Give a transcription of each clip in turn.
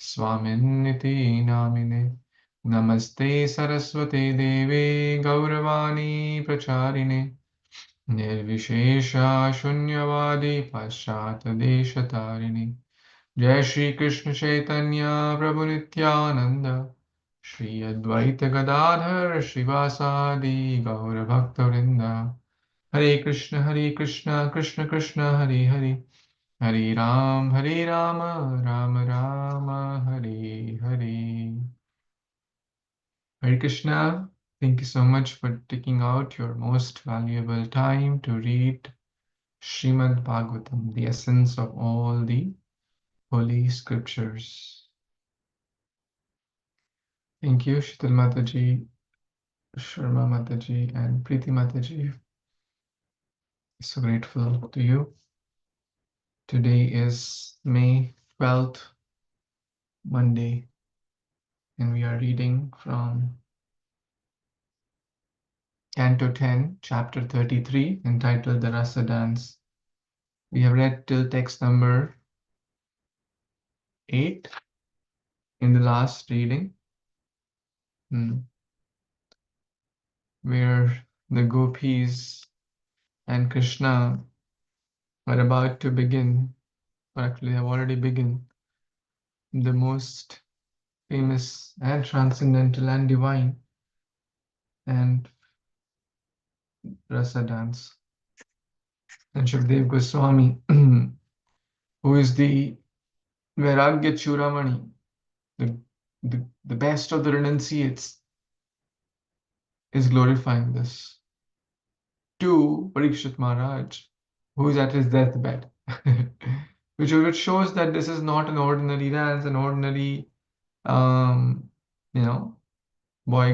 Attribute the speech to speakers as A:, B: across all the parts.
A: Swaminiti namine. Namaste Saraswate Deve Gauravani Pracharine. Nirvishesha Shunyavadi Paschata Deshatarine. Jai Shri Krishna Chaitanya Prabhu Nityananda. Shri Advaita Gadadhar Shrivasadi Gaura Bhakta Vrinda. Hare Krishna, Krishna Krishna, Hare Hare. Hare Rama, Rama Rama, Hare Hare. Hare Krishna, thank you so much for taking out your most valuable time to read Śrīmad-Bhāgavatam, the essence of all the holy scriptures. Thank you, Shital Mataji, Sharma Mataji, and Preeti Mataji. So grateful to you. Today is May 12th, Monday, and we are reading from Canto 10, Chapter 33, entitled The Rasa Dance. We have read till text number 8 in the last reading, where the gopis and Kṛṣṇa are about to begin, or actually have already begun, the most famous and transcendental and divine and Rasa dance. And Shukdev Goswami, who is the Vairagya Churamani, the best of the renunciates, is glorifying this to Parikshit Maharaj, who is at his deathbed, which shows that this is not an ordinary dance, an ordinary, boy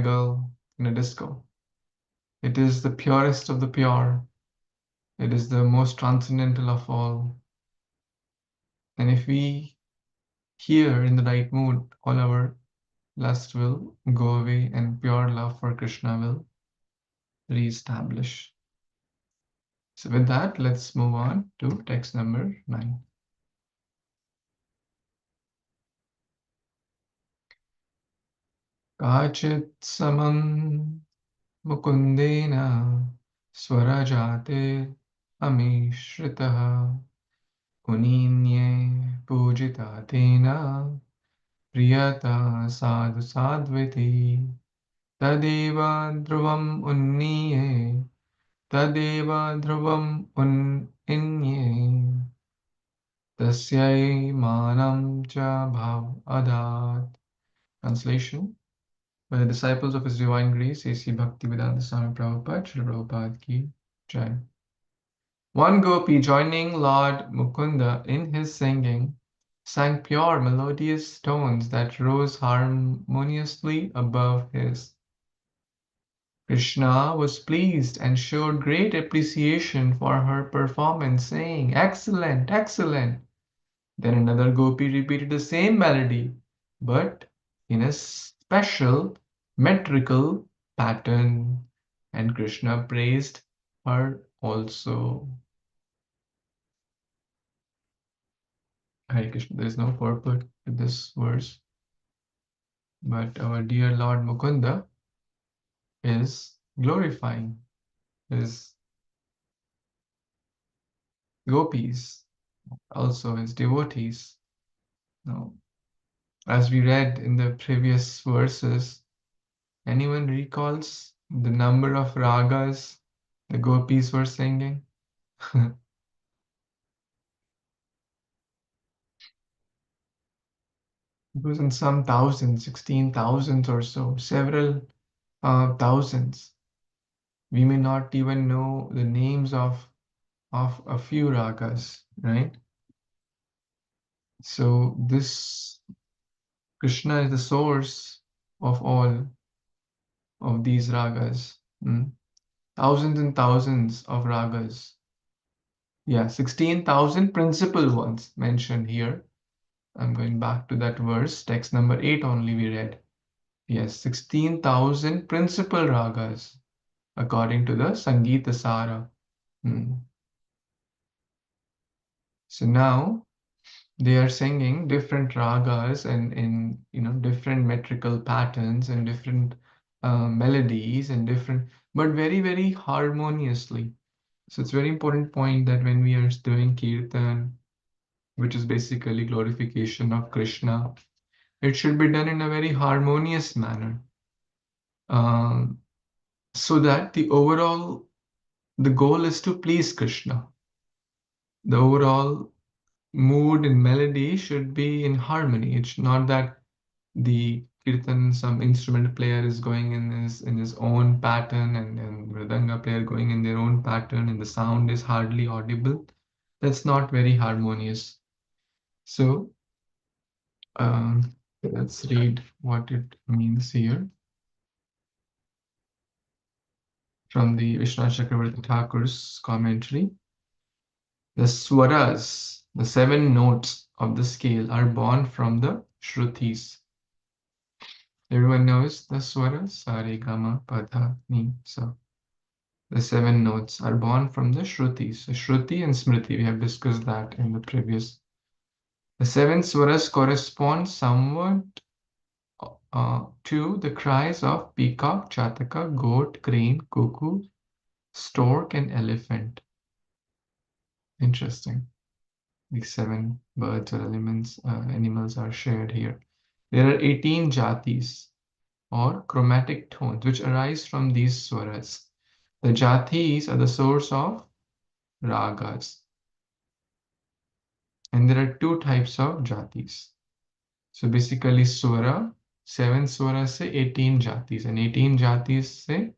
A: girl in a disco. It is the purest of the pure. It is the most transcendental of all. And if we hear in the right mood, all our lust will go away and pure love for Krishna will re-establish. So with that, let's move on to text number 9. Kachit samam mukundena swarajate amishritah uninye pujita tena priyata sadhu sadviti tadeva dhruvam unniye tadeva dhruvam unninye tasyai manam cha bhav adat. Translation by the disciples of His Divine Grace, A.C. Bhaktivedanta Swami Prabhupada, Srila Prabhupada ki Jai. One gopi joining Lord Mukunda in his singing sang pure melodious tones that rose harmoniously above his. Krishna was pleased and showed great appreciation for her performance, saying, "Excellent, excellent." Then another gopi repeated the same melody, but in a special metrical pattern, and Krishna praised her also. Hare Krishna, there is no purport to this verse, but our dear Lord Mukunda is glorifying his gopis, also his devotees. Now, as we read in the previous verses, anyone recalls the number of ragas the gopis were singing? It was in some thousands, 16,000 or so, several thousands. We may not even know the names of a few ragas, right? So this Krishna is the source of all of these ragas. Thousands and thousands of ragas. Yeah, 16,000 principal ones mentioned here. I'm going back to that verse, text number 8 only we read. Yes, 16,000 principal ragas according to the Sangeeta Sara. So now They are singing different ragas and in different metrical patterns and different melodies and different, but very, very harmoniously. So it's a very important point that when we are doing kirtan, which is basically glorification of Krishna, it should be done in a very harmonious manner, um, so that the goal is to please Krishna. The overall mood and melody should be in harmony. It's not that the kirtan, some instrument player is going in his own pattern, and mridanga player going in their own pattern, and the sound is hardly audible. That's not very harmonious. So let's read what it means here from the Vishwanath Chakravarti Thakur's commentary. The swaras, the 7 notes of the scale, are born from the shrutis. Everyone knows the swaras, sa re ga ma pa dha ni sa. The 7 notes are born from the shrutis. So shruti and smriti, we have discussed that in the previous. The 7 swaras correspond somewhat to the cries of peacock, chataka, goat, crane, cuckoo, stork, and elephant. Interesting. These 7 birds or animals are shared here. There are 18 jatis or chromatic tones which arise from these swaras. The jatis are the source of ragas. And there are 2 types of jatis. So basically swara, 7 swaras say 18 jatis, and 18 jatis say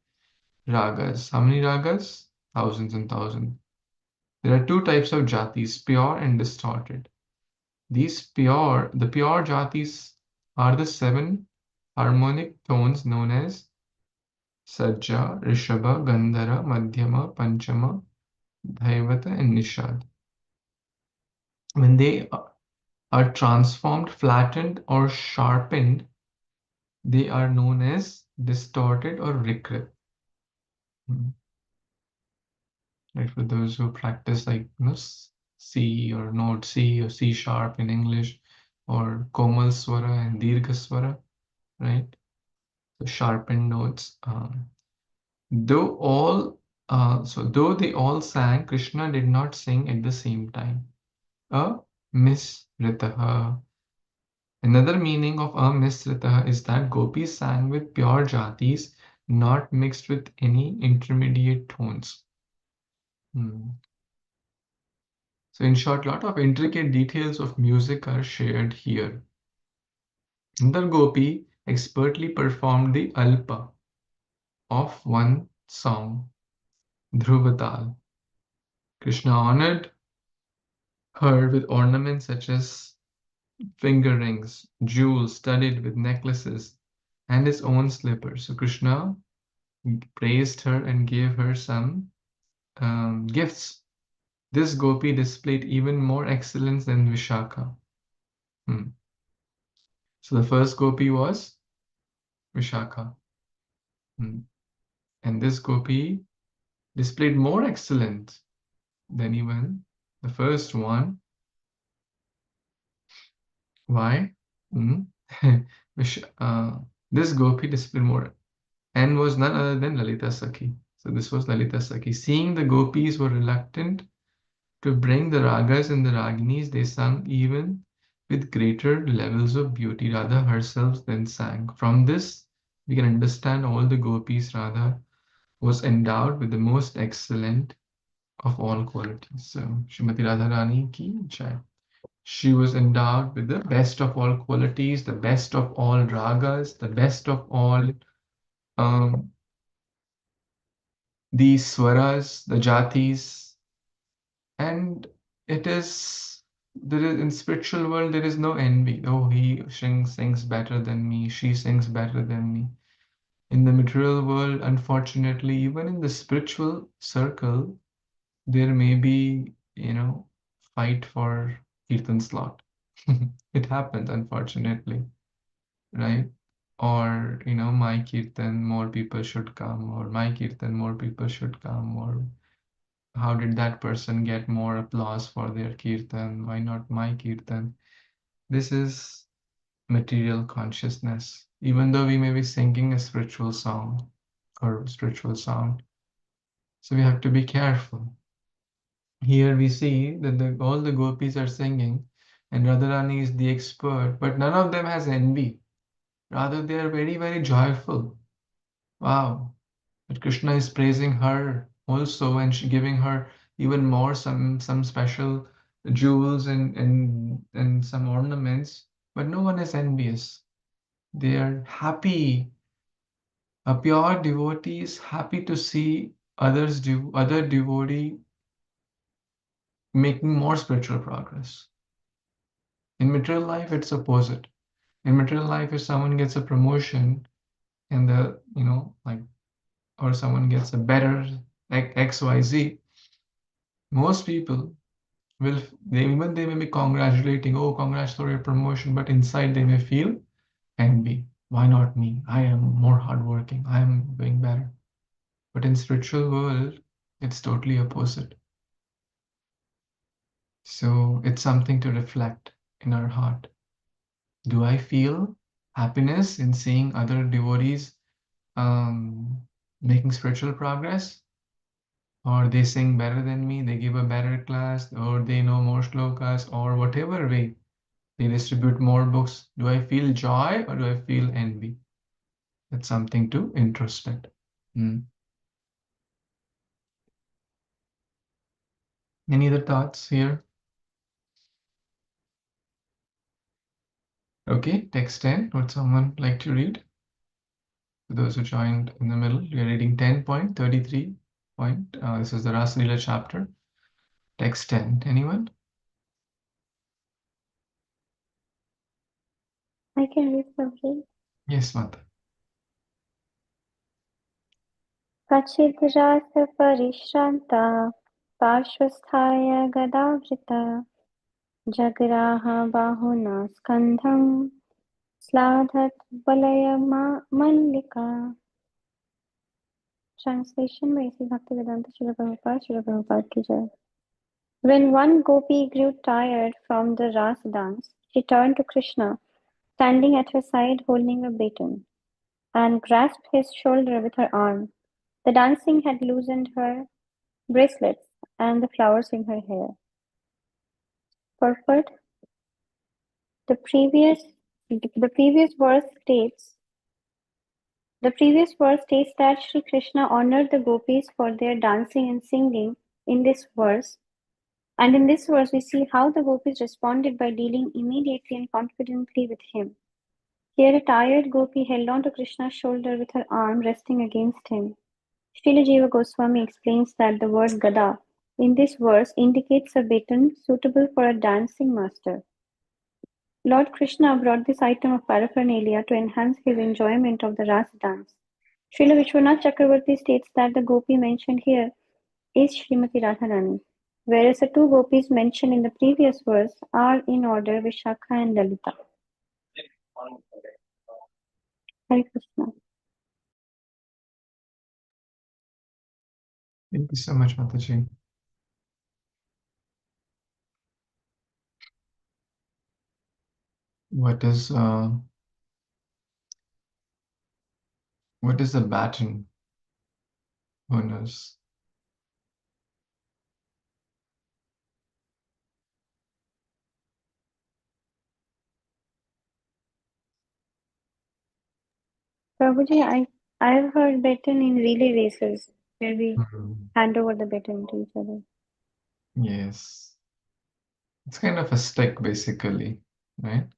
A: ragas. How many ragas? Thousands and thousands. There are 2 types of jatis, pure and distorted. The pure jatis are the 7 harmonic tones known as Sajja, Rishabha, Gandhara, Madhyama, Panchama, Dhaivata, and Nishad. When they are transformed, flattened, or sharpened, they are known as distorted or Vikrit. Right, for those who practice like C or note C or C sharp in English, or Komal Swara and Dirgha Swara, right? So sharpened notes. Though they all sang, Krishna did not sing at the same time. A misritaha. Another meaning of a misritaha is that gopis sang with pure jatis, not mixed with any intermediate tones. So in short, a lot of intricate details of music are shared here. The gopi expertly performed the alpa of one song, Dhruvatal. Krishna honored her with ornaments such as finger rings, jewels studded with necklaces, and his own slippers. So Krishna praised her and gave her some gifts. This gopi displayed even more excellence than Vishakha. So the first gopi was Vishakha. And this gopi displayed more excellence than even the first one. Why? This gopi displayed more and was none other than Lalita Sakhi. So this was Lalita Sakhi. Seeing the gopis were reluctant to bring the ragas and the raginis, they sung even with greater levels of beauty. Radha herself then sang. From this, we can understand all the gopis. Radha was endowed with the most excellent of all qualities. So, Srimati Radharani ki jai. She was endowed with the best of all qualities, the best of all ragas, the best of all the swaras, the jatis, and it is in spiritual world there is no envy. Oh, he sings better than me, she sings better than me. In the material world, unfortunately, even in the spiritual circle, there may be, fight for kirtan slot. It happens, unfortunately, right? Or, my kirtan, more people should come, or my kirtan, more people should come, or how did that person get more applause for their kirtan? Why not my kirtan? This is material consciousness. Even though we may be singing a spiritual song or spiritual sound, so we have to be careful. Here we see that all the gopis are singing, and Radharani is the expert, but none of them has envy. Rather, they are very, very joyful. Wow, but Krishna is praising her also and giving her even more some special jewels and some ornaments, but no one is envious. They are happy. A pure devotee is happy to see other devotee making more spiritual progress. In material life, it's opposite. In material life, if someone gets a promotion and or someone gets a better like XYZ, most people they may be congratulating, oh, congrats for your promotion, but inside they may feel envy. Why not me? I am more hardworking. I am doing better. But in spiritual world, it's totally opposite. So it's something to reflect in our heart. Do I feel happiness in seeing other devotees making spiritual progress? Or they sing better than me, they give a better class, or they know more shlokas, or whatever way they distribute more books. Do I feel joy or do I feel envy? That's something to introspect. Any other thoughts here? Okay, text 10. Would someone like to read? For those who joined in the middle, we are reading 10.33. This is the Rasa Lila chapter. Text 10. Anyone?
B: I can read something.
A: Yes, Mata.
B: Kachidhrasa parishranta parshvasthaya gadavrita jagraha bahuna skandham sladhat balaya mallika. Translation by Sri Bhaktivedanta Śrīla Prabhupada, Śrīla Prabhupada ki jai. When one gopi grew tired from the Rasa dance, she turned to Krishna, standing at her side holding a baton, and grasped his shoulder with her arm. The dancing had loosened her bracelets and the flowers in her hair. Purport: The previous verse states that Sri Krishna honored the gopis for their dancing and singing in this verse, and in this verse we see how the gopis responded by dealing immediately and confidently with him. Here a tired gopi held on to Krishna's shoulder with her arm resting against him. Srila Jiva Goswami explains that the word Gada in this verse indicates a baton suitable for a dancing master. Lord Krishna brought this item of paraphernalia to enhance his enjoyment of the Rasa dance. Srila Vishwanath Chakravarti states that the gopi mentioned here is Srimati Radharani, whereas the two gopis mentioned in the previous verse are in order Vishakha and Lalita. Hare Krishna.
A: Thank you so much, Mataji. What is the baton? Who knows?
B: Prabhuji, I've heard baton in relay races where we
A: Mhm.
B: hand over the baton to each other.
A: Yes. It's kind of a stick, basically, right?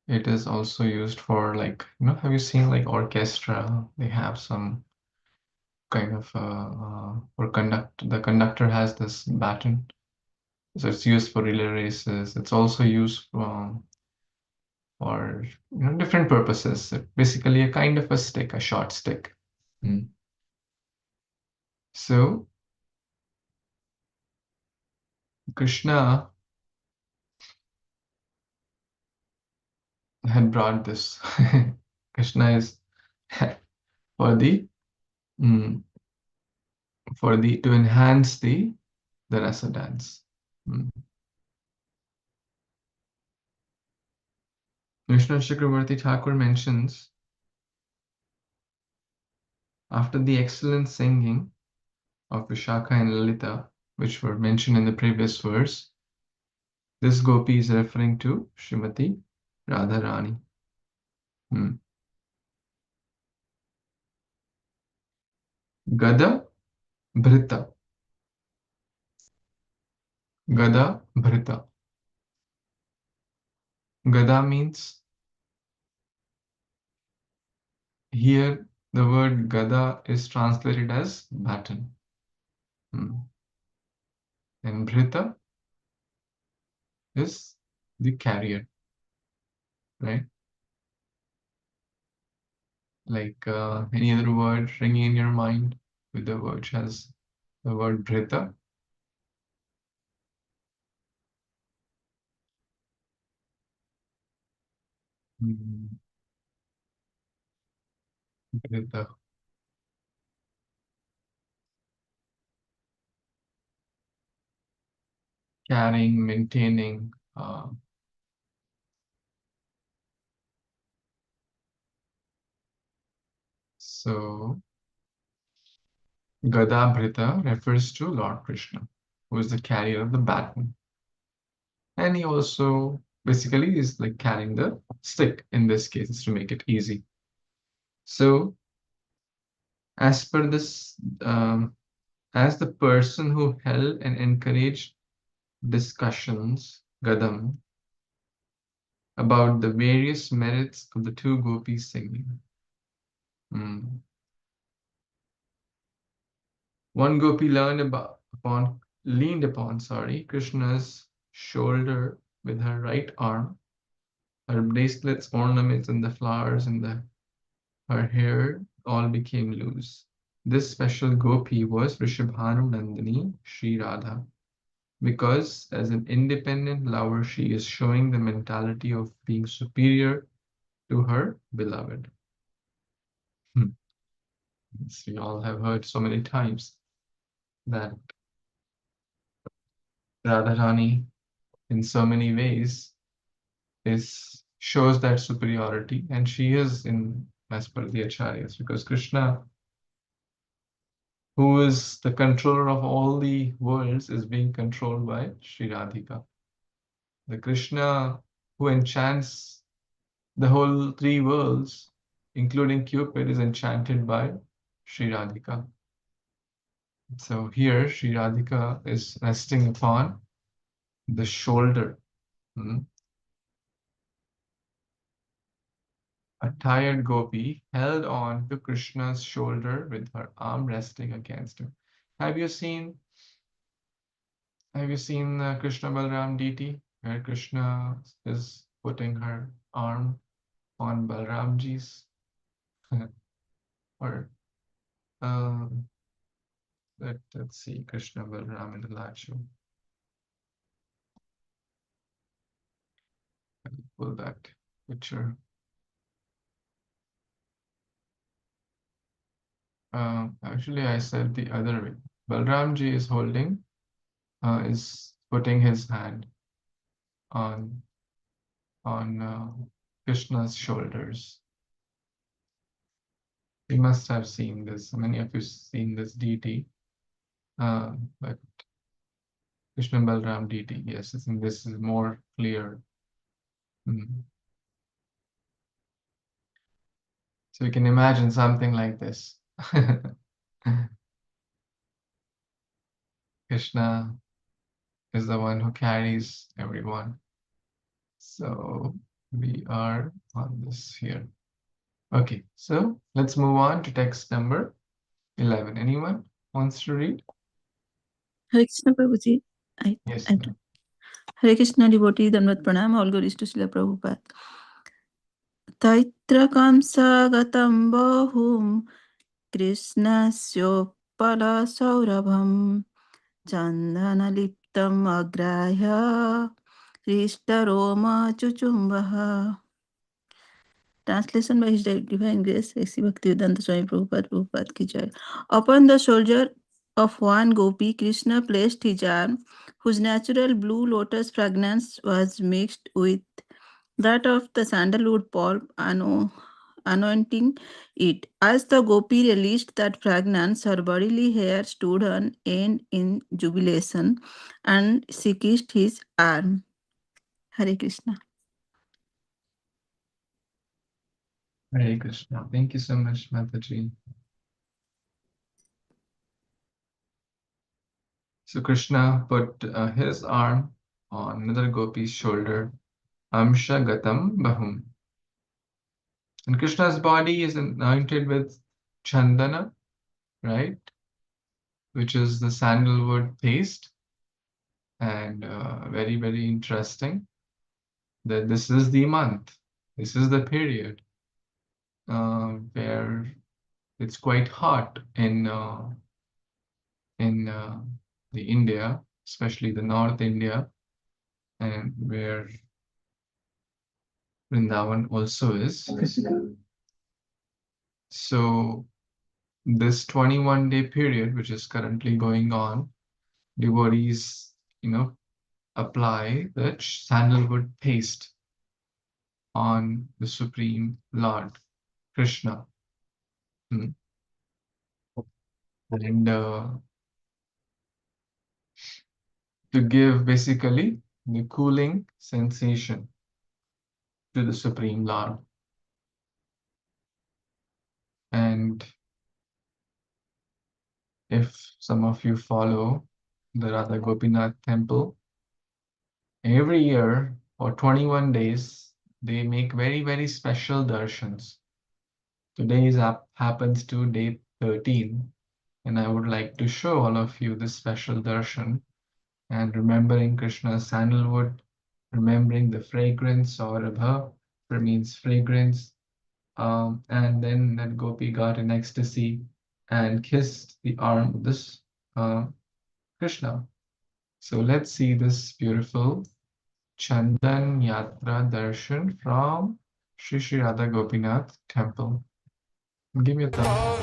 A: It is also used for have you seen like orchestra? They have some kind of the conductor has this baton. So it's used for relay races. It's also used for different purposes. Basically, a kind of a stick, a short stick. So Krishna had brought this. Krishna is for the to enhance the rasa dance. Vishnu Chakravarti Thakur mentions, after the excellent singing of Vishakha and Lalita, which were mentioned in the previous verse, this gopi is referring to Srimati Radharani. Gada Bhrita. Gada Bhrita. Gada means, here the word Gada is translated as baton. And Bhrita is the carrier, right? Like any other word ringing in your mind with the word which has the word Bhrita? Bhrita. Carrying, maintaining. So Gada Bhrita refers to Lord Krishna, who is the carrier of the baton. And he also basically is like carrying the stick in this case to make it easy. So as per this, as the person who held and encouraged discussions, Gadam, about the various merits of the two gopis singing. One gopi leaned upon Krishna's shoulder with her right arm. Her bracelets, ornaments, and the flowers in her hair all became loose. This special gopi was Vrishabhanu Nandini Śrī Radha, because as an independent lover, she is showing the mentality of being superior to her beloved. As we all have heard so many times that Radharani, in so many ways, shows that superiority, and she is in as per the acharyas, because Krishna, who is the controller of all the worlds, is being controlled by Sri Radhika. The Krishna who enchants the whole three worlds, including Cupid, is enchanted by Sri Radhika. So here Sri Radhika is resting upon the shoulder. A tired gopi held on to Krishna's shoulder with her arm resting against him. Have you seen Krishna Balram DT, where Krishna is putting her arm on Balramji's? Or let's see Krishna Balram in the live show. I'll pull that picture. Actually, I said the other way. Balramji is is putting his hand on Krishna's shoulders. You must have seen this. Many of you seen this deity, but Krishna Balram deity. Yes, I think this is more clear. So you can imagine something like this. Krishna is the one who carries everyone. So we are on this here. Okay, so let's move on to text number 11. Anyone wants to read?
C: Hare Krishna Prabhuji.
A: Yes.
C: Hare Krishna devotee, Dhammat Pranam, all glories to Srila Prabhupada. Taitrakam Sagatam Bahum Krishnasya Saurabham Chandana Liptam Agrahya Rishtaroma Chuchumbaha. Translation by His Divine Grace, A.C. Bhaktivedanta Swami Prabhupada, Prabhupada ki jai. Upon the shoulder of one gopi, Krishna placed his arm, whose natural blue lotus fragrance was mixed with that of the sandalwood pulp, anointing it. As the gopi relished that fragrance, her bodily hair stood on end in jubilation, and she kissed his arm. Hare Krishna.
A: Hare Krishna. Thank you so much, Mataji. So Krishna put his arm on another gopi's shoulder, Amsha Gatam Bahum. And Krishna's body is anointed with chandana, right? Which is the sandalwood paste. And very, very interesting that this is the month, this is the period where it's quite hot in the India, especially the North India, and where Vrindavan also is. So this 21-day period, which is currently going on, devotees, apply the sandalwood paste on the Supreme Lord, Krishna. And to give basically the cooling sensation to the Supreme Lord. And if some of you follow the Radha Gopinath temple, every year for 21 days, they make very, very special darshans. Today happens to day 13, and I would like to show all of you this special darshan and remembering Krishna's sandalwood, remembering the fragrance or abha, means fragrance. And then that gopi got in ecstasy and kissed the arm of this Krishna. So let's see this beautiful Chandan Yatra Darshan from Sri Sri Radha Gopinath Temple. Give me a thumb.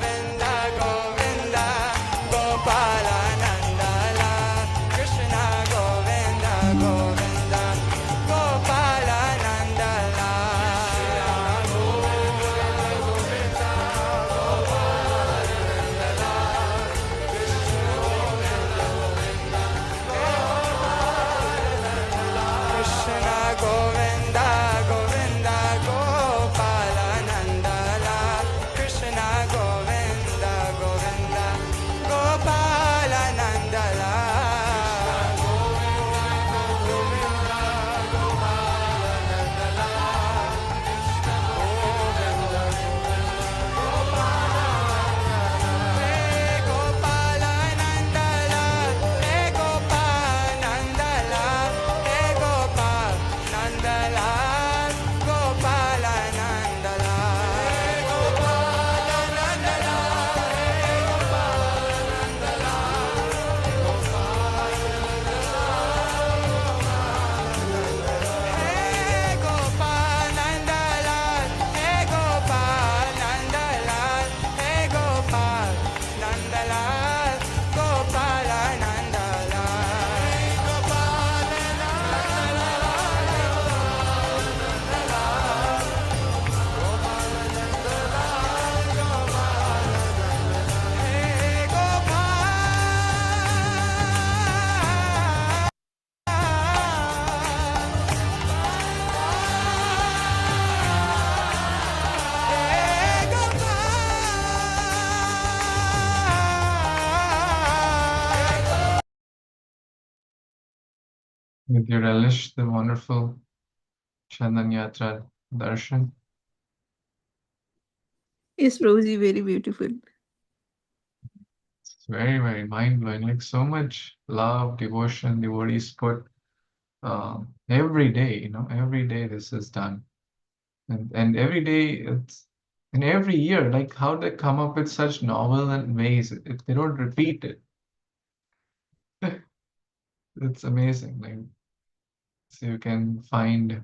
A: With you relish the wonderful Chandan Yatra Darshan?
C: Yes, Prabhuji, very beautiful.
A: It's very, very mind-blowing. Like so much love, devotion, devotees put every day, every day this is done. And every day and every year, like how they come up with such novel and ways, if they don't repeat it. It's amazing. Like, so you can find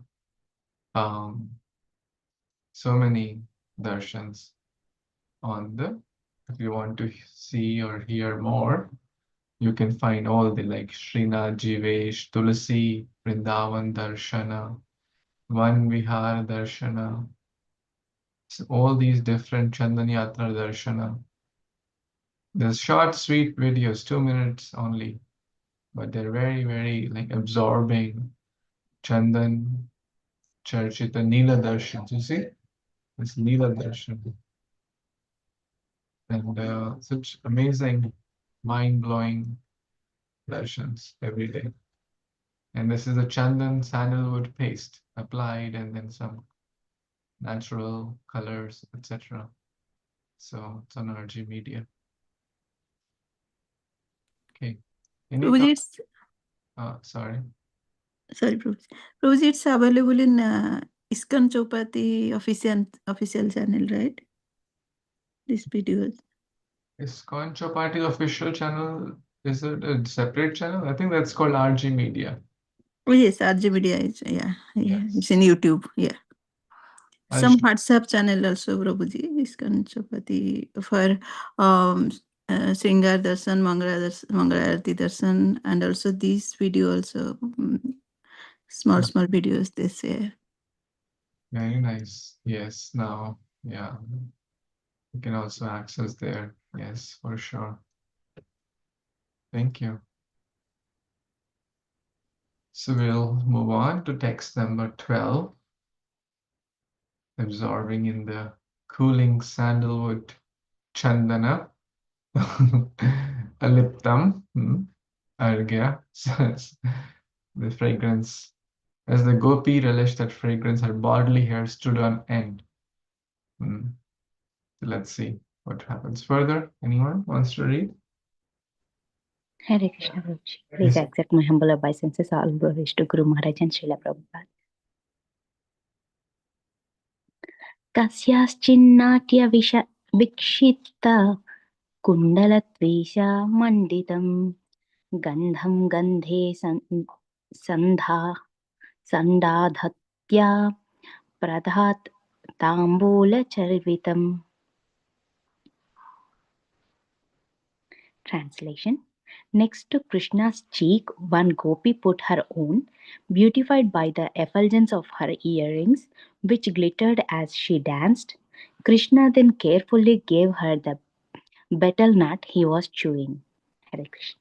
A: so many darshans on the if you want to see or hear more, you can find all the like Srinath Jivesh, Tulasi, Vrindavan Darshana, Van Vihar Darshana, so all these different Chandan Yatra Darshana. There's short, sweet videos, 2 minutes only, but they're very, very like absorbing. Chandan Charchita Neela Darshan, you see? It's Neela Darshan. And such amazing, mind-blowing darshans every day. And this is a Chandan sandalwood paste applied and then some natural colors, etc. So it's an energy media. Okay. Any
C: Prabhuji, it's,
A: sorry.
C: sorry, Prabhuji. Prabhuji, it's available in ISKCON Chopati official channel, right? These videos.
A: ISKCON Chopati official channel, is it a separate channel? I think that's called RG Media.
C: Oh yes, RJ Media is it's in YouTube. Yeah.
A: I'll
C: Some
A: sh-
C: WhatsApp channel also, Prabhuji, ISKCON Chopati for Sringar Darshan, Mangala Arati Darshan, and also these video also small videos they say.
A: Very nice. Yes, now, yeah. You can also access there. Yes, for sure. Thank you. So we'll move on to text number 12. Absorbing in the cooling sandalwood chandana, aliptam, argya, the fragrance. As the gopi relished that fragrance, her bodily hair stood on end. So let's see what happens further. Anyone wants to read?
D: Hare Krishna Prabhuji. Please accept my humble obeisances. All glories to Guru Maharaj and Srila Prabhupada. Kasyaschinnatya vikshita kundalatvisha manditam gandham gandhe sandadhatya pradhat tambula charvitam. Translation. Next to Krishna's cheek, one gopi put her own, beautified by the effulgence of her earrings, which glittered as she danced. Krishna then carefully gave her the betel nut he was chewing. Hare Krishna.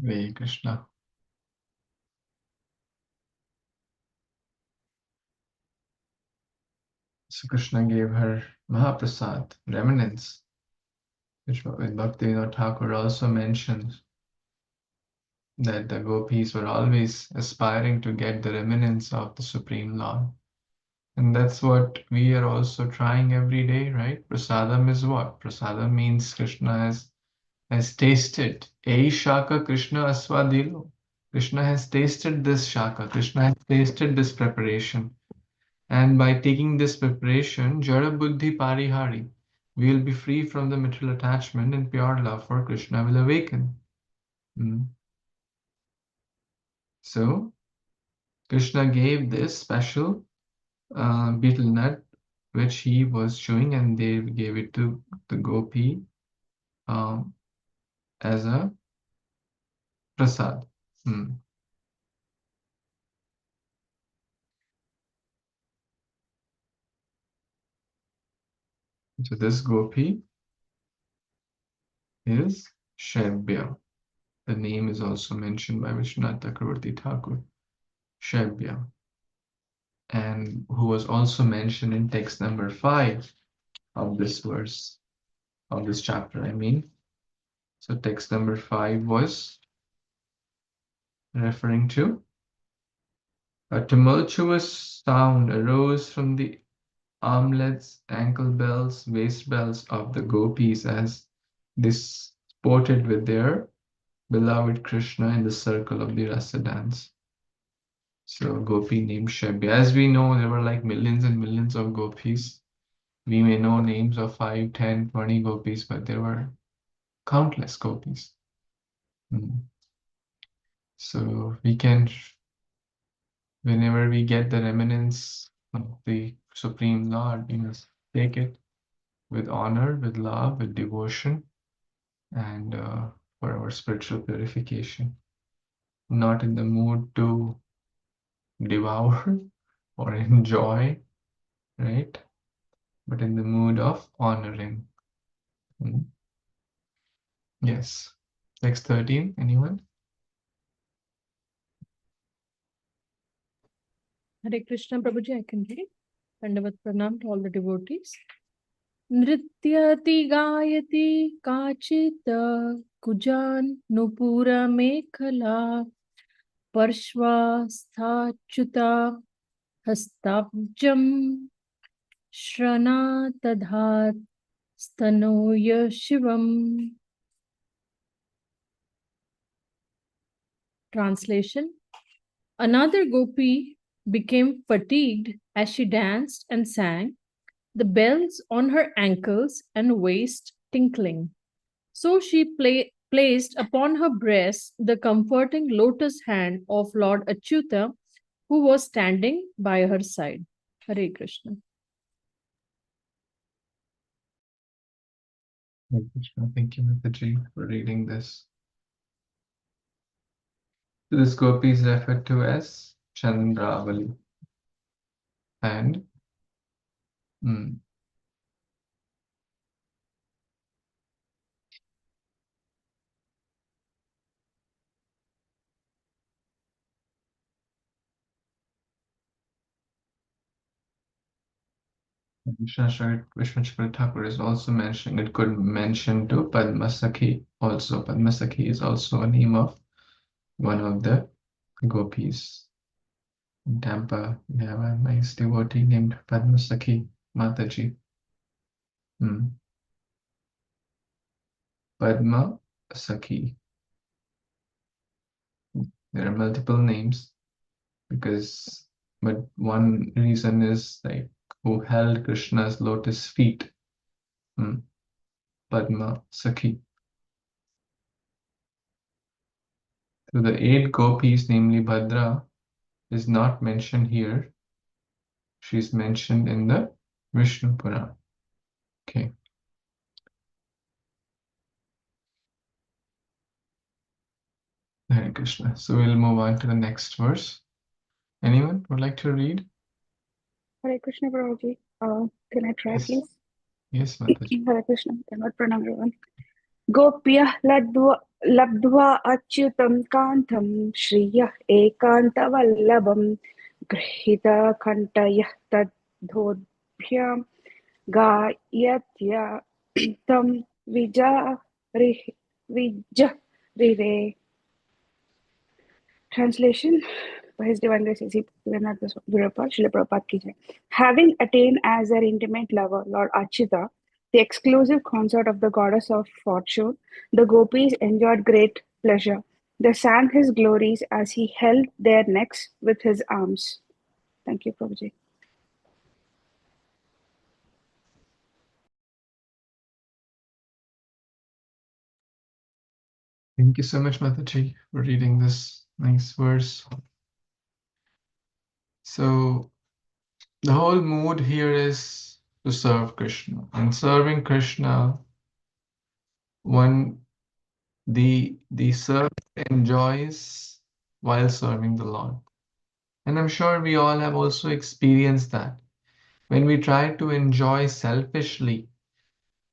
A: Hare Krishna. So Krishna gave her Mahaprasad, remnants, which Bhaktivinoda Thakur also mentions that the gopis were always aspiring to get the remnants of the Supreme Lord. And that's what we are also trying every day, right? Prasadam is what? Prasadam means Krishna has tasted. Ei Shaka Krishna Aswadilo. Krishna has tasted this Shaka. Krishna has tasted this preparation. And by taking this preparation, Jara Buddhi Parihari, we will be free from the material attachment and pure love for Krishna will awaken. So, Krishna gave this special betel nut which he was chewing, and they gave it to the gopi as a prasad. So this gopi is Shebya. The name is also mentioned by Vishwanath Chakravarti Thakur, Shebya, and who was also mentioned in text number 5 of this verse, of this chapter, I mean. So text number 5 was referring to a tumultuous sound arose from the armlets, ankle bells, waist bells of the gopis as they sported with their beloved Krishna in the circle of the Rasa dance. So gopi named Shebya. As we know, there were like millions and millions of gopis. We may know names of 5, 10, 20 gopis, but there were countless gopis. So we can, whenever we get the remnants of the Supreme Lord, you must take it with honor, with love, with devotion, and for our spiritual purification. Not in the mood to devour or enjoy, right? But in the mood of honoring. Yes. Text 13, anyone?
E: Hare Krishna, Prabhuji, I can read. Dandavat Pranam to all the devotees. Nrityati gayati kachita kujan nupura mekhala parshva sthachuta hastabjam shrana tadhat stanoya shivam. Translation. Another gopi became fatigued as she danced and sang, the bells on her ankles and waist tinkling. So she placed upon her breast the comforting lotus hand of Lord Achyuta, who was standing by her side. Hare Krishna.
A: Hare Krishna. Thank you, Mataji, for reading this. So this gopi is referred to as Chandravali. And Vishnu Thakur is also mentioning, it could mention to Padmasakhi also. Padmasakhi is also a name of one of the gopis. In Tampa, we have a nice devotee named Padmasakhi Mataji. Padma Sakhi. There are multiple names but one reason is like who held Krishna's lotus feet. Padma Sakhi. So the 8 gopis, namely Bhadra, is not mentioned here. She's mentioned in the Vishnu Purana. Okay. Hare Krishna. So we'll move on to the next verse. Anyone would like to read?
B: Hare Krishna, Prabhuji. Can I try,
A: Yes.
B: please?
A: Yes, Mataji.
B: Hare Krishna. Dandavat Pranam, everyone. Gopyah labdva achyutam kantam shriyah ekantavallabham grihita kantayah tadhodbhyam gayatya tam vijarire. Translation by His Divine Grace A.C. Srila Prabhupada ki jai. Having attained as their intimate lover, Lord Achyuta, the exclusive consort of the goddess of fortune, the gopis enjoyed great pleasure. They sang his glories as he held their necks with his arms. Thank you, Prabhuji.
A: Thank you so much, Mataji, for reading this nice verse. So the whole mood here is to serve Krishna. And serving Krishna, the servant enjoys while serving the Lord. And I'm sure we all have also experienced that. When we try to enjoy selfishly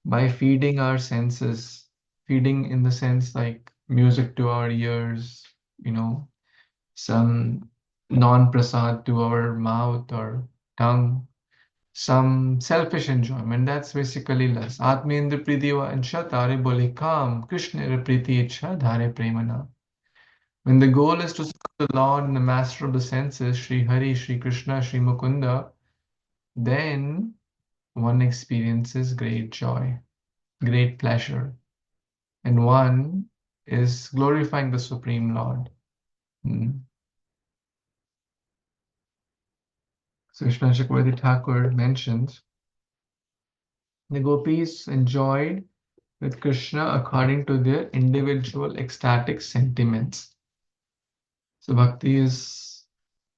A: by feeding our senses, feeding in the sense like music to our ears, some non-prasad to our mouth or tongue, some selfish enjoyment, that's basically less. Atmendra prideva ansha tare bole kam, Krishna priti ichha dhare premana. When the goal is to serve the Lord and the master of the senses, Sri Hari, Sri Krishna, Sri Mukunda, then one experiences great joy, great pleasure, and one is glorifying the Supreme Lord. So Vishnu Chakravarti Thakur mentions the gopis enjoyed with Krishna according to their individual ecstatic sentiments. So bhakti is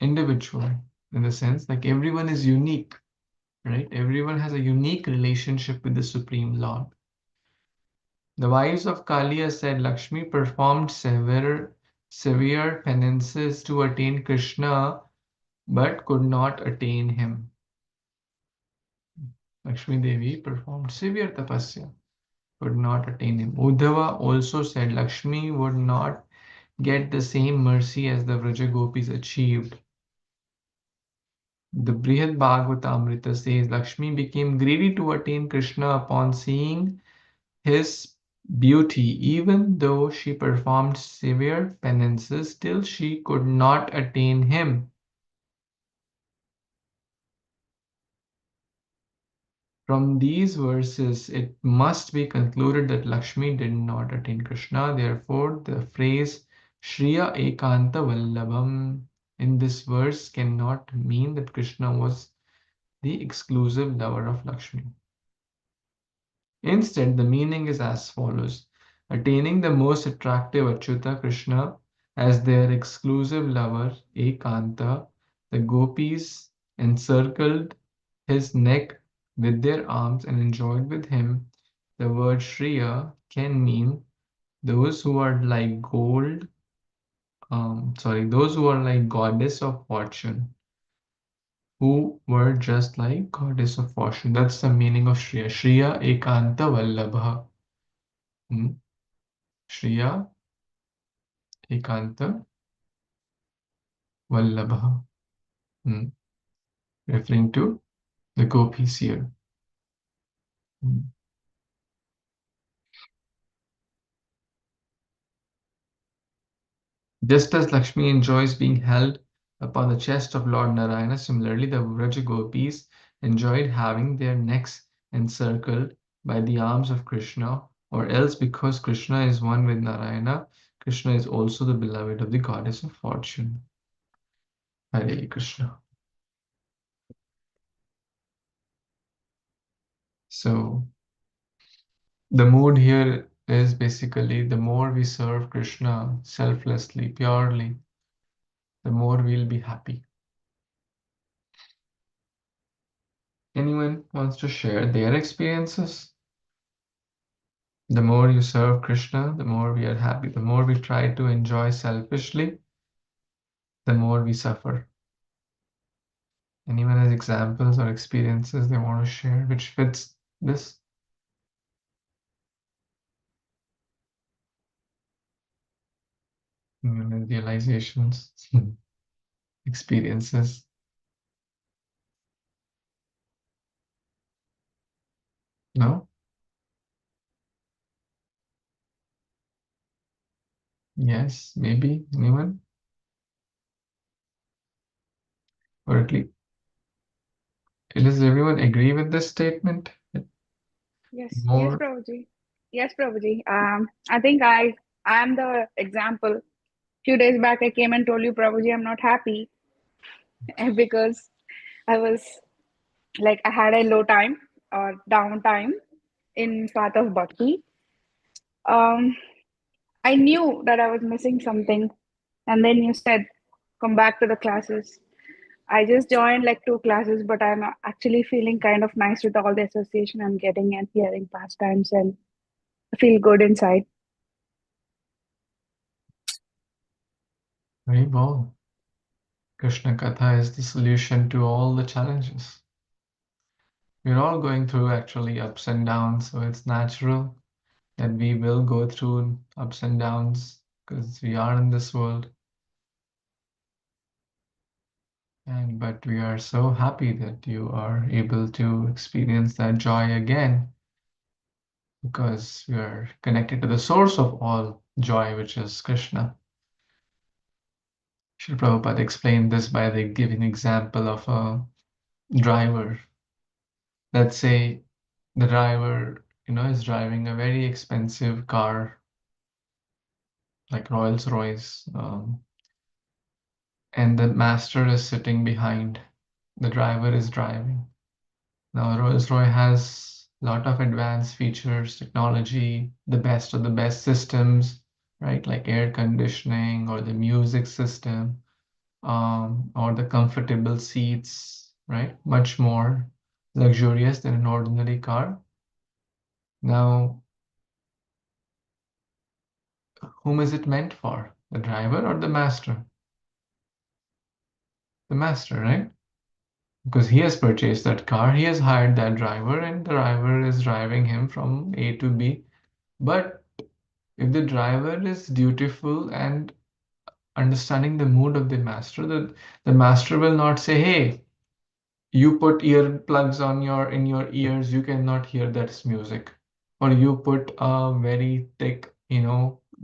A: individual in the sense like everyone is unique right? Everyone has a unique relationship with the Supreme Lord. The wives of Kaliya said Lakshmi performed severe penances to attain Kṛṣṇa, but could not attain him. Lakshmi Devi performed severe tapasya, could not attain him. Uddhava also said Lakshmi would not get the same mercy as the Vraja Gopis achieved. The Śrīmad-Bhāgavatam says Lakshmi became greedy to attain Kṛṣṇa upon seeing his beauty. Even though she performed severe penances, still she could not attain him. From these verses, it must be concluded that Lakshmi did not attain Kṛṣṇa. Therefore, the phrase Śrī Caitanya-caritāmṛta in this verse cannot mean that Kṛṣṇa was the exclusive lover of Lakshmi. Instead, the meaning is as follows. Attaining the most attractive Achyuta Kṛṣṇa as their exclusive lover, Ekanta, the gopis encircled his neck with their arms and enjoyed with him. The word Shriya can mean those who are like those who are like goddess of fortune, who were just like goddess of fortune. That's the meaning of Shriya. Shriya Ekanta Vallabha. Shriya Ekanta Vallabha. Referring to the gopis here. Just as Lakshmi enjoys being held upon the chest of Lord Narayana, similarly the Vraja gopis enjoyed having their necks encircled by the arms of Kṛṣṇa, or else because Kṛṣṇa is one with Narayana, Kṛṣṇa is also the beloved of the goddess of fortune. Hare Kṛṣṇa. So the mood here is basically the more we serve Kṛṣṇa selflessly, purely, the more we'll be happy. Anyone wants to share their experiences? The more you serve Kṛṣṇa, the more we are happy. The more we try to enjoy selfishly, the more we suffer. Anyone has examples or experiences they want to share which fits this? Realizations, experiences. No? Yes, maybe. Anyone? Or at least, does everyone agree with this statement?
F: Yes,
A: More,
F: Prabhuji. Yes, Prabhuji. I think I am the example. Few days back, I came and told you, Prabhuji, I'm not happy because I was like, I had a low time or down time in path of bhakti. I knew that I was missing something, and then you said, come back to the classes. I just joined like 2 classes, but I'm actually feeling kind of nice with all the association I'm getting and hearing pastimes, and I feel good inside.
A: very well. Krishna Katha is the solution to all the challenges. We're all going through actually ups and downs, so it's natural that we will go through ups and downs because we are in this world. But we are so happy that you are able to experience that joy again because we are connected to the source of all joy, which is Krishna. Srila Prabhupada explained this by giving an example of a driver. Let's say the driver, is driving a very expensive car like Rolls-Royce, and the master is sitting behind. The driver is driving. Now, Rolls-Royce has a lot of advanced features, technology, the best of the best systems, right? Like air conditioning or the music system, or the comfortable seats, right? Much more luxurious than an ordinary car. Now, whom is it meant for? The driver or the master? The master, right? Because he has purchased that car, he has hired that driver, and the driver is driving him from A to B. But if the driver is dutiful and understanding the mood of the master, the master will not say, hey, you put earplugs on in your ears, you cannot hear that music. Or you put a very thick,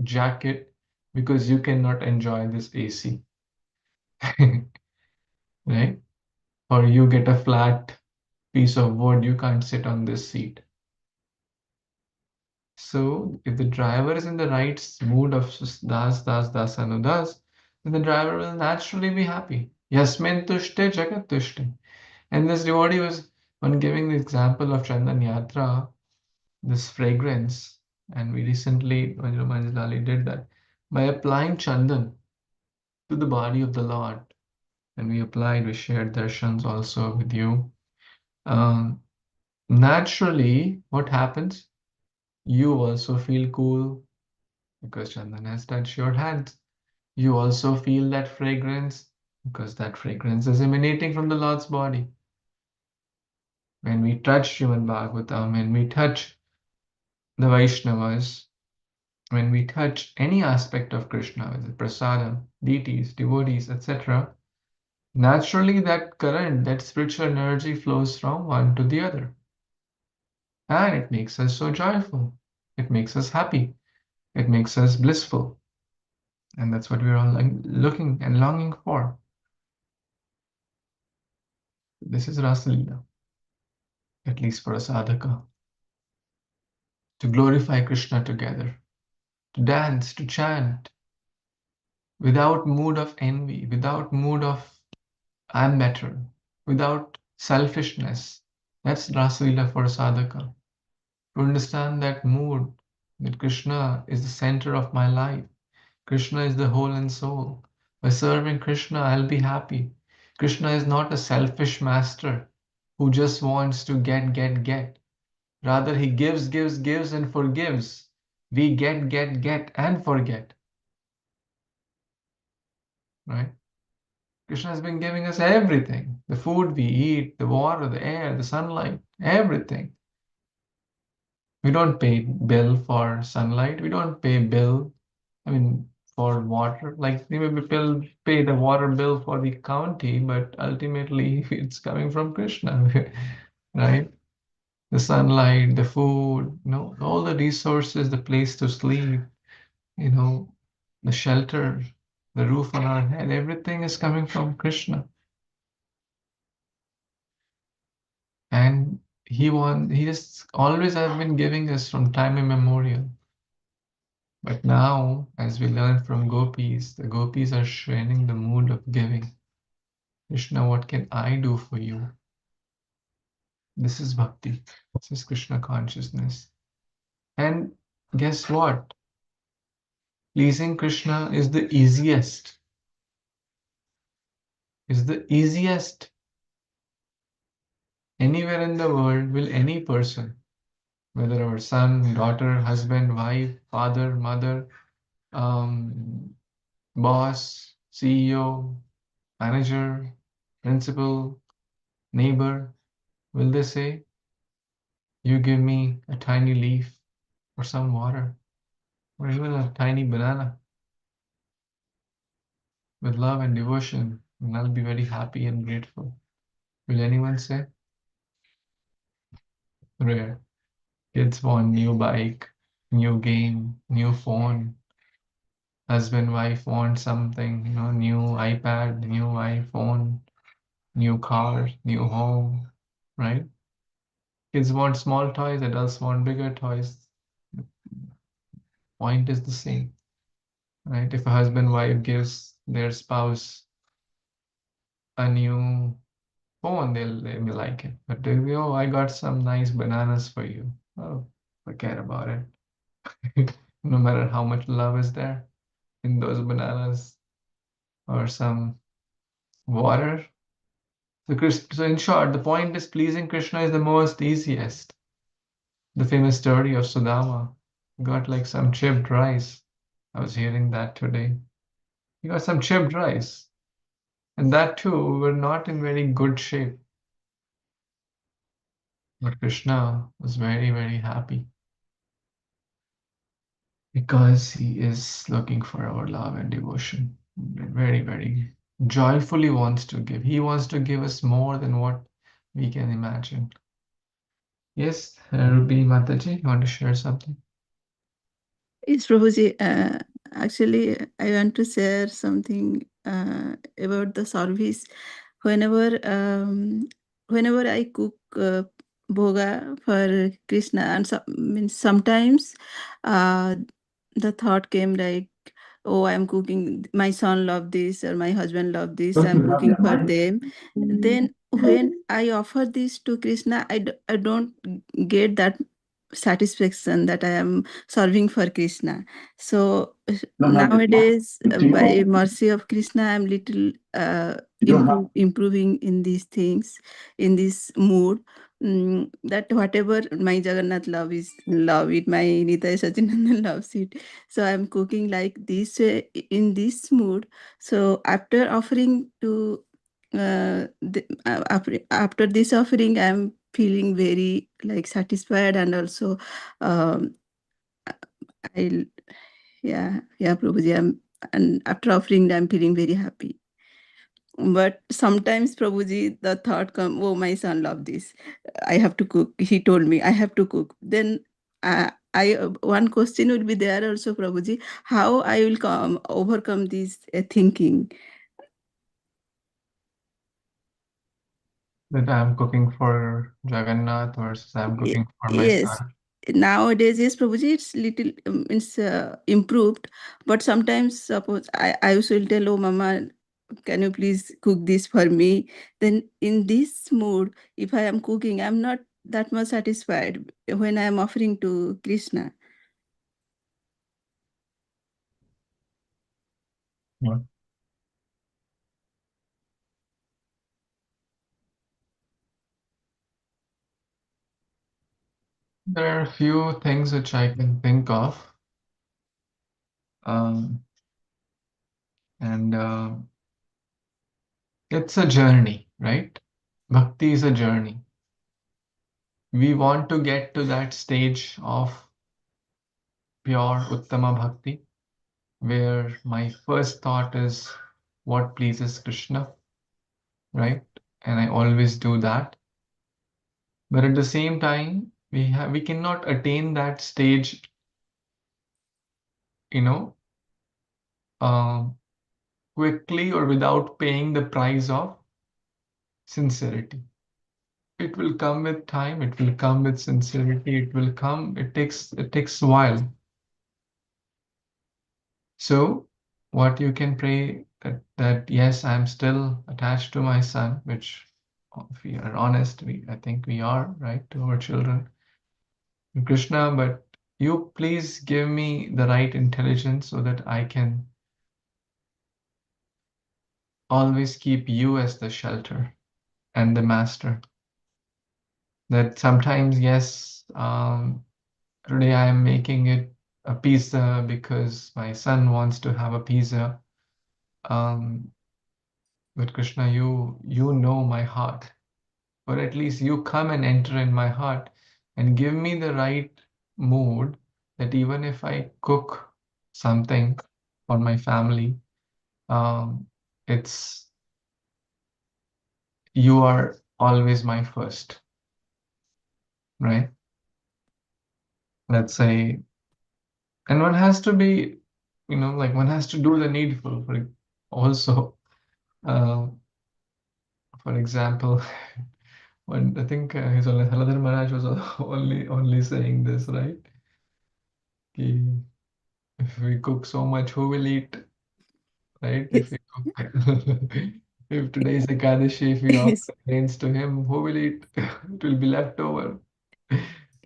A: jacket because you cannot enjoy this AC. Right? Or you get a flat piece of wood, you can't sit on this seat. So if the driver is in the right mood of das, anudas, then the driver will naturally be happy. Yasmin tushte jagat tushte. And this devotee was, when giving the example of Chandan Yatra, this fragrance, and we recently, when Manjalali did that, by applying Chandan to the body of the Lord, and we shared darshans also with you. Naturally, what happens? You also feel cool because Chandan has touched your hands. You also feel that fragrance because that fragrance is emanating from the Lord's body. When we touch Śrīmad-Bhāgavatam, when we touch the Vaishnavas, when we touch any aspect of Krishna, whether prasadam, deities, devotees, etc., naturally that current, that spiritual energy flows from one to the other. And it makes us so joyful. It makes us happy. It makes us blissful. And that's what we're all looking and longing for. This is Rasa Leela, at least for a sadhaka. To glorify Krishna together, to dance, to chant, without mood of envy, without mood of I'm better, without selfishness. That's Rasa Leela for a sadhaka. To understand that mood, that Krishna is the center of my life. Krishna is the whole and soul. By serving Krishna, I'll be happy. Krishna is not a selfish master who just wants to get. Rather, he gives, and forgives. We get, and forget. Right? Krishna has been giving us everything. The food we eat, the water, the air, the sunlight, everything. We don't pay bill for sunlight. We don't pay bill, for water. Like we may pay the water bill for the county, but ultimately it's coming from Krishna, right? The sunlight, the food, all the resources, the place to sleep, the shelter, the roof on our head, everything is coming from Krishna. And he just always has been giving us from time immemorial. But now, as we learn from gopis, the gopis are sharing the mood of giving. Krishna, what can I do for you? This is bhakti. This is Krishna consciousness. And guess what? Pleasing Krishna is the easiest. Anywhere in the world will any person, whether our son, daughter, husband, wife, father, mother, boss, CEO, manager, principal, neighbor, will they say, you give me a tiny leaf or some water or even a tiny banana with love and devotion, and I'll be very happy and grateful? Will anyone say? Rare. Kids want new bike, new game, new phone. Husband, wife want something, new iPad, new iPhone, new car, new home, right? Kids want small toys, adults want bigger toys. The point is the same, right? If a husband, wife gives their spouse a new phone, they may like it. But they go, oh, I got some nice bananas for you. Oh, forget about it. No matter how much love is there in those bananas or some water, So in short, the point is pleasing Krishna is the most easiest. The famous story of Sudama got like some chipped rice. I was hearing that today. He got some chipped rice, and that too were not in very good shape. But Krishna was very, very happy because he is looking for our love and devotion. Very, very joyfully wants to give. He wants to give us more than what we can imagine. Yes, Ruby Mataji, you want to share something?
C: Yes, Prabhuji. Actually, I want to share something about the service. Whenever whenever I cook bhoga for Krishna, and means sometimes the thought came like, oh, I'm cooking, my son love this or my husband love this, I'm cooking for them. Then when I offer this to Krishna, I don't get that satisfaction that I am serving for Krishna. So nowadays, by mercy of Krishna, I'm little improving in these things, in this mood. That whatever my Jagannath love is love it, my Nitai Sachinandan loves it. So I'm cooking like this way in this mood. So after offering to after this offering, I'm feeling very like satisfied, and also um, I yeah Prabhuji, and after offering I'm feeling very happy. But sometimes, Prabhuji, the thought come, oh, my son love this. I have to cook. He told me I have to cook. Then I one question would be there also, Prabhuji, how I will overcome this thinking.
A: That I'm cooking for Jagannath versus I'm cooking for my
C: Yes.
A: son.
C: Nowadays, yes, Prabhuji, it's little improved. But sometimes, suppose I will tell, oh, Mama, can you please cook this for me? Then in this mood, if I am cooking, I'm not that much satisfied when I am offering to Krishna.
A: Yeah. There are a few things which I can think of. And it's a journey, right? Bhakti is a journey. We want to get to that stage of pure Uttama Bhakti, where my first thought is what pleases Krishna, right? And I always do that. But at the same time, we cannot attain that stage, you know, um, quickly or without paying the price of sincerity. It will come with time, it will come with sincerity, it will come, it takes a while. So what you can pray that yes, I'm still attached to my son, which if we are honest, I think we are, right, to our children. Krishna, but you please give me the right intelligence so that I can always keep you as the shelter and the master. That sometimes, yes, today I am making it a pizza because my son wants to have a pizza. But Krishna, you know my heart, or at least you come and enter in my heart and give me the right mood that even if I cook something for my family, it's you are always my first, right? Let's say, and one has to be, like one has to do the needful for also. Uh, for example, when I think his Haladhar Maharaj was only saying this, right? Ki if we cook so much, who will eat, right? If
C: Yes.
A: we cook, if today is Ekadashi, if we
C: Yes.
A: offer grains to him, who will eat? It will be left over.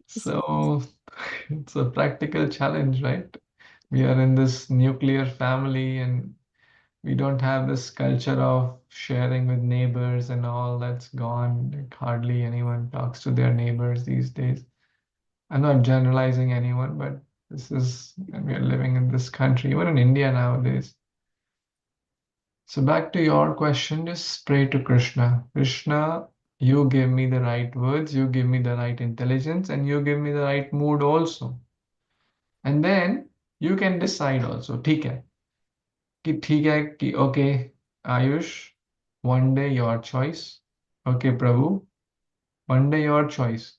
A: So it's a practical challenge, right? We are in this nuclear family, and We don't have this culture of sharing with neighbors and all. That's gone. Like hardly anyone talks to their neighbors these days. I'm not generalizing anyone, but this is, and we are living in this country, even in India nowadays. So back to your question, just pray to Krishna. Krishna, you give me the right words, you give me the right intelligence, and you give me the right mood also. And then you can decide also, ठीक है, okay, Ayush, one day your choice. Okay, Prabhu, one day your choice.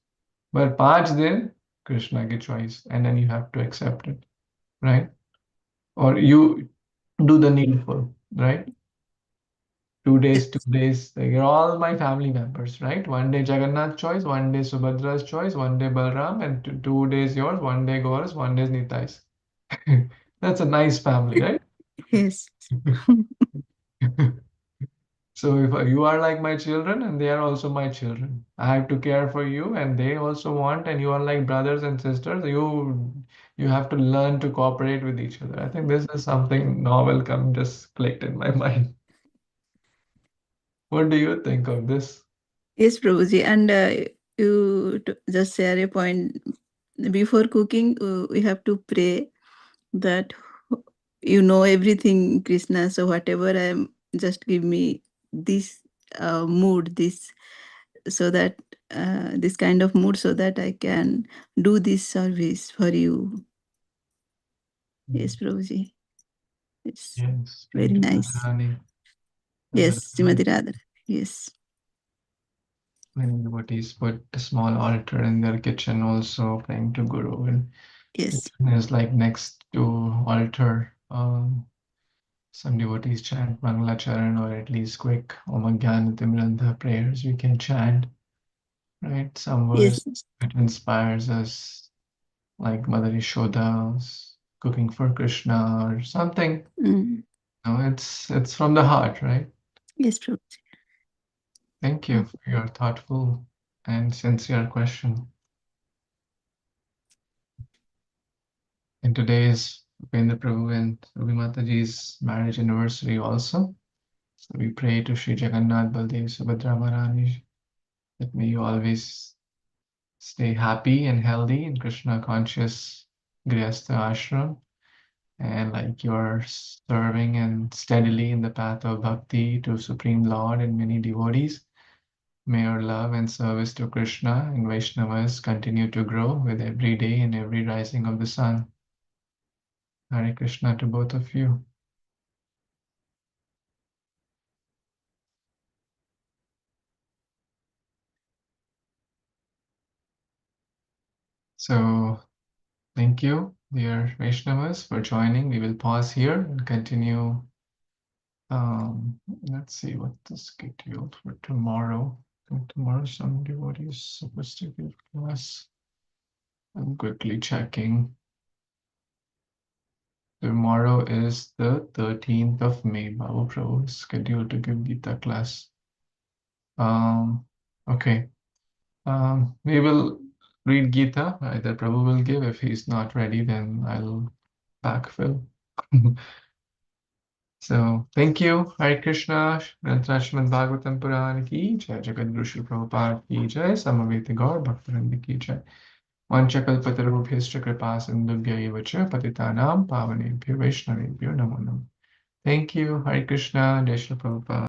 A: But 5 दिन, Krishna ki choice. And then you have to accept it, right? Or you do the needful, right? 2 days, 2 days. You're all my family members, right? One day Jagannath choice, one day Subhadra's choice, one day Balram, and 2 days yours, one day Gaura's, one day Nitai's. That's a nice family, right?
C: Yes.
A: So if you are like my children and they are also my children, I have to care for you and they also want, and you are like brothers and sisters, you have to learn to cooperate with each other. I think this is something novel just clicked in my mind. What do you think of this?
C: Yes, Prabhuji. And you just share a point. Before cooking, we have to pray that you know everything, Krishna. So whatever I am, just give me this mood, this, so that this kind of mood, so that I can do this service for you. Yes, Prabhuji. It's
A: Yes,
C: very
A: thank you,
C: nice.
A: Radharani.
C: Yes, Srimati Radha. Yes.
A: Many devotees put a small altar in their kitchen also praying to Guru, and
C: Yes.
A: kitchen is like next to altar. Some devotees chant Mangala Charan or at least quick Om Jnana-Timrandha prayers we can chant, right? Some verse
C: Yes.
A: that inspires us, like Mother Yashoda's cooking for Krishna or something.
C: Mm.
A: No, it's from the heart, right?
C: Yes, Prabhuji.
A: Thank you for your thoughtful and sincere question. And today is Upendra Prabhu and Ruby Mataji's marriage anniversary also. So we pray to Sri Jagannath Baldev Subhadra Maharani that may you always stay happy and healthy in Krishna conscious Grihastha ashram, and like you're serving and steadily in the path of bhakti to Supreme Lord and many devotees. May your love and service to Krishna and Vaishnavas continue to grow with every day and every rising of the sun. Hare Krishna to both of you. So thank you, dear Vaishnavas, for joining. We will pause here and continue. Let's see what the schedule for tomorrow. Tomorrow some devotees supposed to give class. I'm quickly checking. Tomorrow is the 13th of May. Babu Prabhu is scheduled to give Gita class. Okay. We will read Gita. Either Prabhu will give. If he's not ready, then I'll backfill. So thank you. Hare Krishna. Śrīmad-Bhāgavatam Purana ki jai. Jagadguru Śrīla Prabhupada ki jai. Samaveta Gaur Bhaktivinoda ki jai. Vanchakalpatarubhyascha kripa sindhubhya eva cha patitanam pavanebhyo vaishnavebhyo namo namo. Thank you. Hare Krishna. Jai Śrīla Prabhupada.